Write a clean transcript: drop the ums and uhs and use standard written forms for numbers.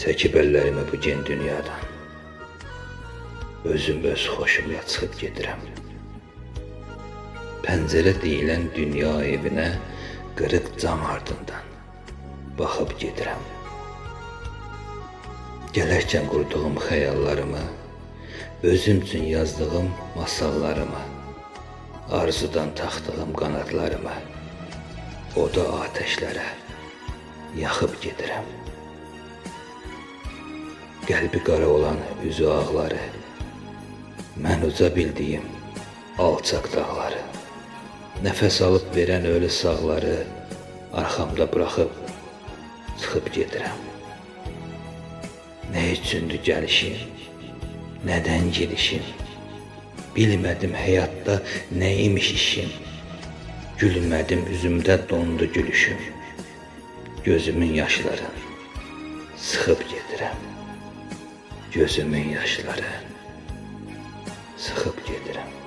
Çəkib əllərimi bu gen dünyadan. Özüm öz xoşumla çıxıb gedirəm. Pəncərə deyilən dünya evinə qırıq cam ardından baxıb gedirəm. Gələrkən qurduğum xəyallarımı, özüm üçün yazdığım masallarımı, arzudan taxdığım qanadlarımı oda ateşlərə yaxıb gedirəm. Qəlbi qara olan üzü ağları, mən uca bildiyim alçaq dağları, nəfəs alıb verən ölü sağları arxamda buraxıb çıxıb gedirəm. Nə üçündür gəlişim, nədən gedişim, bilmədim həyatda nəymiş işim, gülmədim üzümdə dondu gülüşüm, gözümün yaşları sıxıb gedirəm. Gözümün yaşları sıxıb gedirəm.